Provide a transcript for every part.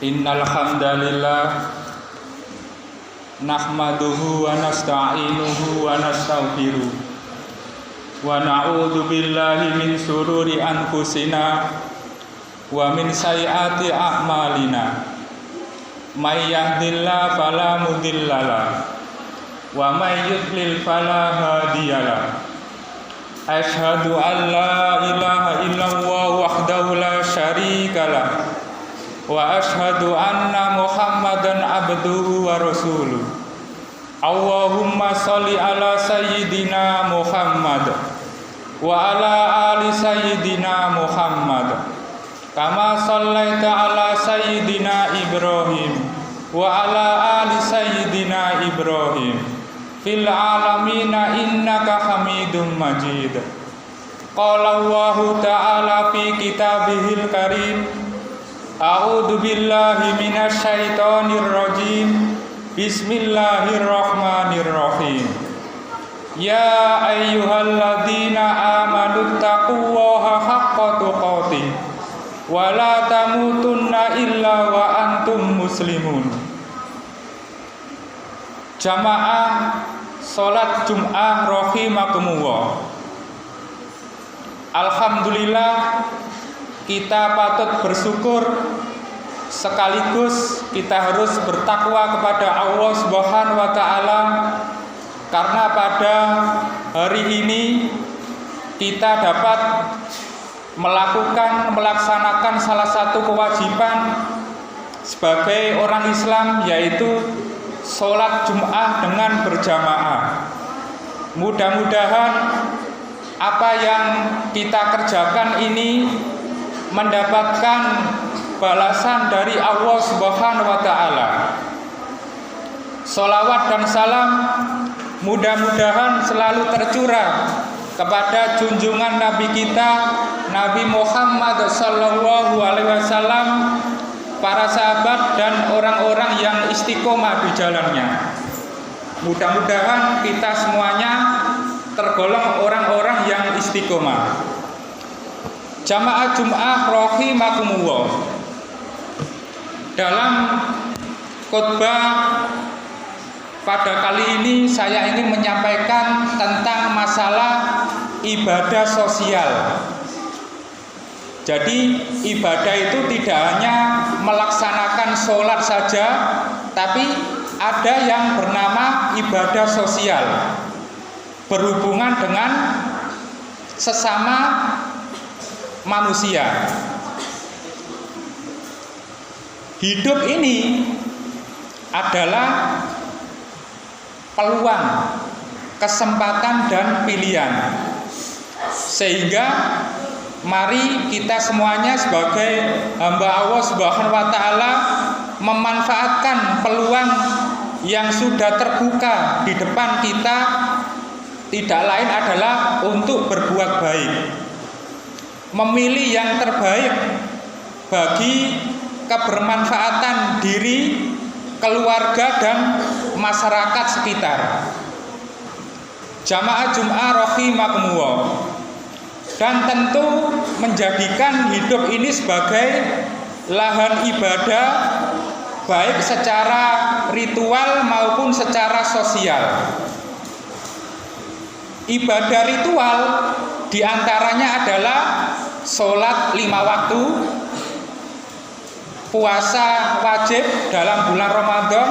Innal hamdalillah nahmaduhu wa nasta'inuhu wa nastaghfiruh wa na'udzu billahi min shururi anfusina wa min sayyiati a'malina. May yahdihillahu fala mudhillalah wa may yudlil fala hadiyalah. Asyhadu an la ilaha illallah wahdahu la syarikalah wa asyhadu anna Muhammadan abduhu wa rasuluh. Allahumma sholli ala sayyidina Muhammad wa ala ali sayyidina Muhammad kama shallaita ala sayyidina Ibrahim wa ala ali sayyidina Ibrahim fil alamina innaka Hamidum Majid. Qala Allahu ta'ala fi kitabihil karim, a'udzu billahi minasy syaithanir rajim. Bismillahirrahmanirrahim. Ya ayyuhalladzina amanu taqullaha haqqa tuqatih wa la tamutunna illa wa antum muslimun. Jamaah salat Jumat rahimakumullah. Alhamdulillah, kita patut bersyukur sekaligus kita harus bertakwa kepada Allah Subhanahu wa taala karena pada hari ini kita dapat melaksanakan salah satu kewajiban sebagai orang Islam, yaitu sholat Jumat dengan berjamaah. Mudah-mudahan apa yang kita kerjakan ini mendapatkan balasan dari Allah Subhanahu wa taala. Sholawat dan salam mudah-mudahan selalu tercurah kepada junjungan Nabi kita, Nabi Muhammad sallallahu alaihi wasallam, para sahabat dan orang-orang yang istiqomah di jalannya. Mudah-mudahan kita semuanya tergolong orang-orang yang istiqomah. Jamaah Jumat rahimakumullah. Dalam khutbah pada kali ini saya ingin menyampaikan tentang masalah ibadah sosial. Jadi ibadah itu tidak hanya melaksanakan sholat saja, tapi ada yang bernama ibadah sosial, berhubungan dengan sesama manusia. Hidup ini adalah peluang, kesempatan dan pilihan. Sehingga mari kita semuanya sebagai hamba Allah Subhanahu wa taala memanfaatkan peluang yang sudah terbuka di depan kita, tidak lain adalah untuk berbuat baik. Memilih yang terbaik bagi kebermanfaatan diri, keluarga dan masyarakat sekitar. Jamaah Jumat rahimakumullah. Dan tentu menjadikan hidup ini sebagai lahan ibadah, baik secara ritual maupun secara sosial. Ibadah ritual diantaranya adalah sholat 5 waktu, puasa wajib dalam bulan Ramadan,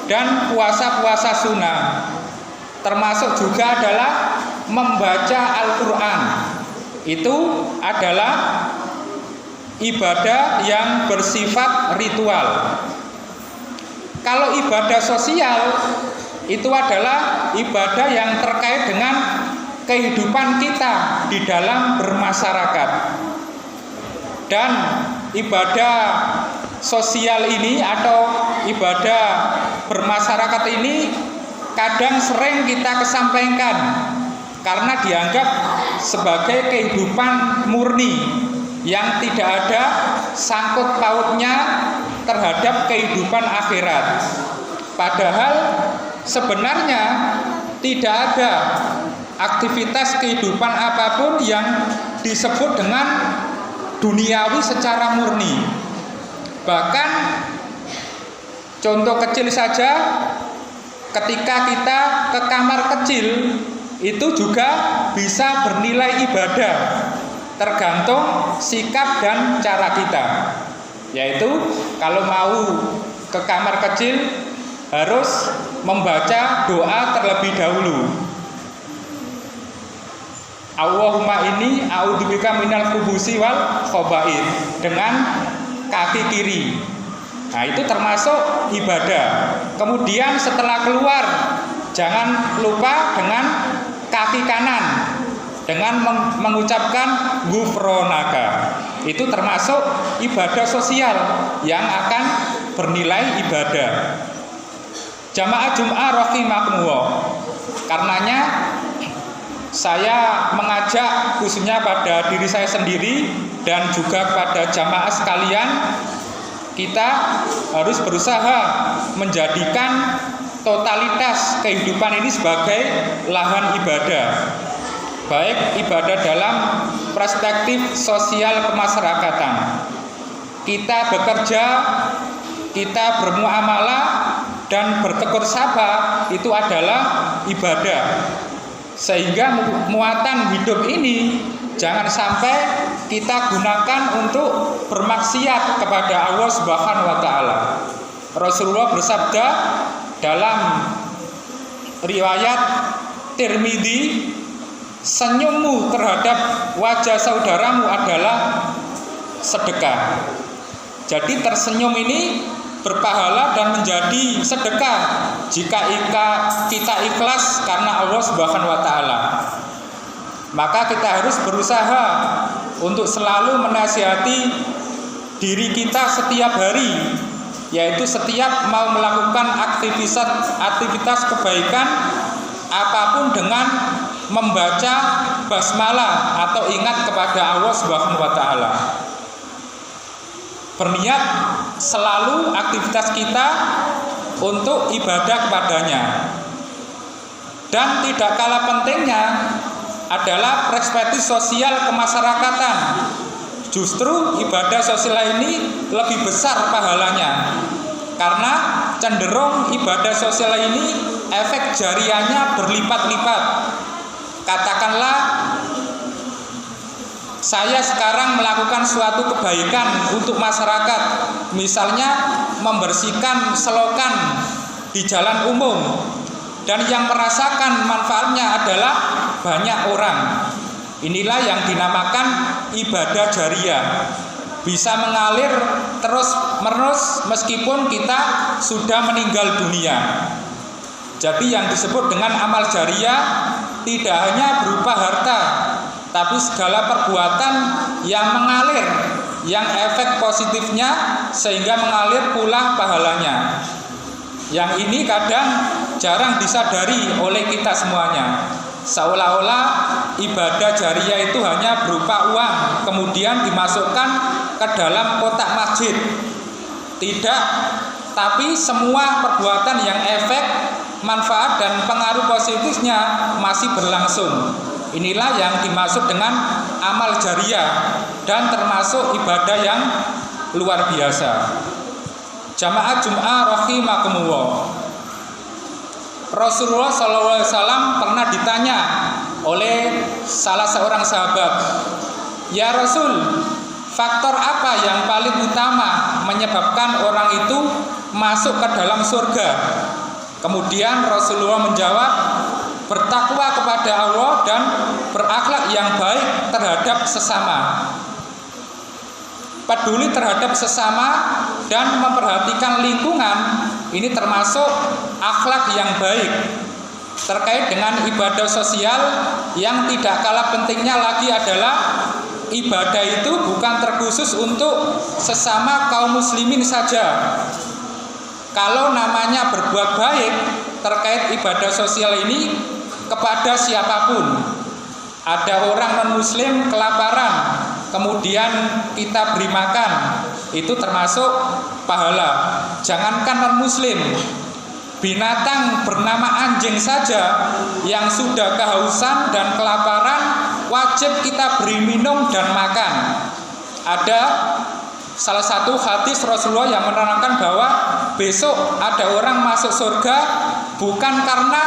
dan puasa-puasa sunnah. Termasuk juga adalah membaca Al-Quran. Itu adalah ibadah yang bersifat ritual. Kalau ibadah sosial itu adalah ibadah yang terkait dengan kehidupan kita di dalam bermasyarakat. Dan ibadah sosial ini atau ibadah bermasyarakat ini kadang sering kita kesampaikan karena dianggap sebagai kehidupan murni yang tidak ada sangkut pautnya terhadap kehidupan akhirat. Padahal sebenarnya tidak ada aktivitas kehidupan apapun yang disebut dengan duniawi secara murni. Bahkan Contoh kecil saja, ketika kita ke kamar kecil itu juga bisa bernilai ibadah, tergantung sikap dan cara kita. Yaitu kalau mau ke kamar kecil harus membaca doa terlebih dahulu. Allahumma inni a'udzubika minal khubusi wal khaba'ith, dengan kaki kiri. Nah, itu termasuk ibadah. Kemudian setelah keluar jangan lupa dengan kaki kanan dengan mengucapkan ghufronaka. Itu termasuk ibadah sosial yang akan bernilai ibadah. Jamaah Jum'ah rahimakumullah. Karenanya saya mengajak khususnya pada diri saya sendiri dan juga kepada jamaah sekalian, kita harus berusaha menjadikan totalitas kehidupan ini sebagai lahan ibadah. Baik ibadah dalam perspektif sosial kemasyarakatan. Kita bekerja, kita bermuamalah dan bertegur sapa itu adalah ibadah. Sehingga muatan hidup ini jangan sampai kita gunakan untuk bermaksiat kepada Allah Subhanahu wa taala. Rasulullah bersabda dalam riwayat Tirmidzi, senyummu terhadap wajah saudaramu adalah sedekah. Jadi tersenyum ini berpahala dan menjadi sedekah jika kita ikhlas karena Allah Subhanahu wa taala. Maka kita harus berusaha untuk selalu menasihati diri kita setiap hari, yaitu setiap mau melakukan aktivitas kebaikan apapun dengan membaca basmalah atau ingat kepada Allah Subhanahu wa taala. Berniat selalu aktivitas kita untuk ibadah kepadanya. Dan tidak kalah pentingnya adalah perspektif sosial kemasyarakatan. Justru ibadah sosial ini lebih besar pahalanya, karena cenderung ibadah sosial ini efek jariahnya berlipat-lipat. Katakanlah saya sekarang melakukan suatu kebaikan untuk masyarakat, misalnya membersihkan selokan di jalan umum, dan yang merasakan manfaatnya adalah banyak orang. Inilah yang dinamakan ibadah jariah, bisa mengalir terus-menerus meskipun kita sudah meninggal dunia. Jadi yang disebut dengan amal jariah tidak hanya berupa harta, tapi segala perbuatan yang mengalir, yang efek positifnya sehingga mengalir pula pahalanya. Yang ini kadang jarang disadari oleh kita semuanya. Seolah-olah ibadah jariah itu hanya berupa uang kemudian dimasukkan ke dalam kotak masjid. Tidak, tapi semua perbuatan yang efek, manfaat dan pengaruh positifnya masih berlangsung. Inilah yang dimaksud dengan amal jariah dan termasuk ibadah yang luar biasa. Jamaah Jum'ah rahimakumullah. Rasulullah SAW pernah ditanya oleh salah seorang sahabat, "Ya Rasul, faktor apa yang paling utama menyebabkan orang itu masuk ke dalam surga?" Kemudian Rasulullah menjawab, "Bertakwa kepada Allah dan berakhlak yang baik terhadap sesama." Peduli terhadap sesama dan memperhatikan lingkungan, ini termasuk akhlak yang baik. Terkait dengan ibadah sosial, yang tidak kalah pentingnya lagi adalah ibadah itu bukan terkhusus untuk sesama kaum muslimin saja. Kalau namanya berbuat baik terkait ibadah sosial ini kepada siapapun. Ada orang non-muslim kelaparan, kemudian kita beri makan, itu termasuk pahala. Jangankan non-muslim, binatang bernama anjing saja yang sudah kehausan dan kelaparan wajib kita beri minum dan makan. Ada salah satu hadis Rasulullah yang menerangkan bahwa besok ada orang masuk surga bukan karena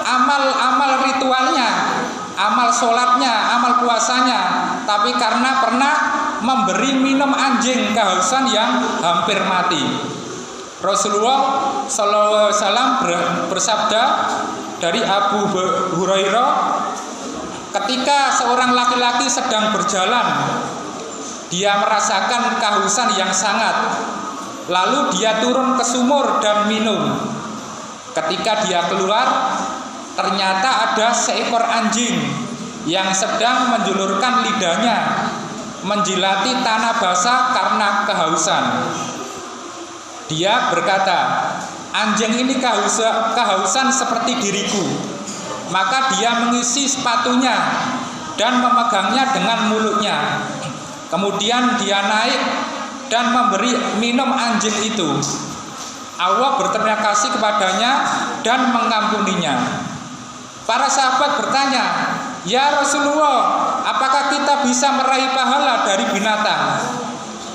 amal-amal ritualnya, amal sholatnya, amal puasanya, tapi karena pernah memberi minum anjing kehausan yang hampir mati. Rasulullah SAW bersabda dari Abu Hurairah, ketika seorang laki-laki sedang berjalan, dia merasakan kehausan yang sangat, lalu dia turun ke sumur dan minum. Ketika dia keluar, ternyata ada seekor anjing yang sedang menjulurkan lidahnya menjilati tanah basah karena kehausan. Dia berkata, anjing ini kehausan seperti diriku. Maka dia mengisi sepatunya dan memegangnya dengan mulutnya. Kemudian dia naik dan memberi minum anjing itu. Allah berterima kasih kepadanya dan mengampuninya. Para sahabat bertanya, ya Rasulullah, apakah kita bisa meraih pahala dari binatang?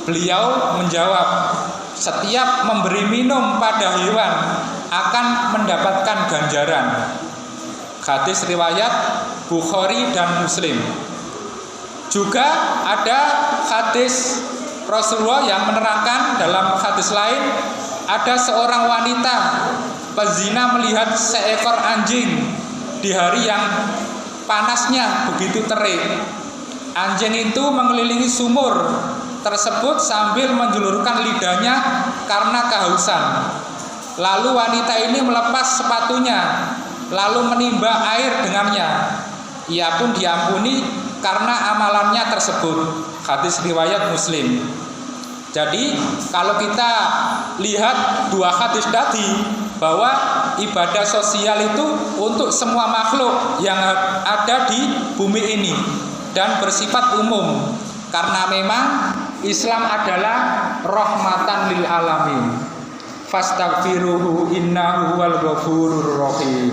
Beliau menjawab, setiap memberi minum pada hewan akan mendapatkan ganjaran. Hadis riwayat Bukhari dan Muslim. Juga ada hadis Rasulullah yang menerangkan dalam hadis lain, ada seorang wanita pezina melihat seekor anjing di hari yang panasnya begitu terik. Anjing itu mengelilingi sumur tersebut sambil menjulurkan lidahnya karena kehausan. Lalu wanita ini melepas sepatunya, lalu menimba air dengannya. Ia pun diampuni karena amalannya tersebut. Hadis riwayat Muslim. Jadi kalau kita lihat dua hadis tadi, bahwa ibadah sosial itu untuk semua makhluk yang ada di bumi ini dan bersifat umum, karena memang Islam adalah rahmatan lil alamin. Fastaghfiruhu innahu huwal ghafurur rahim.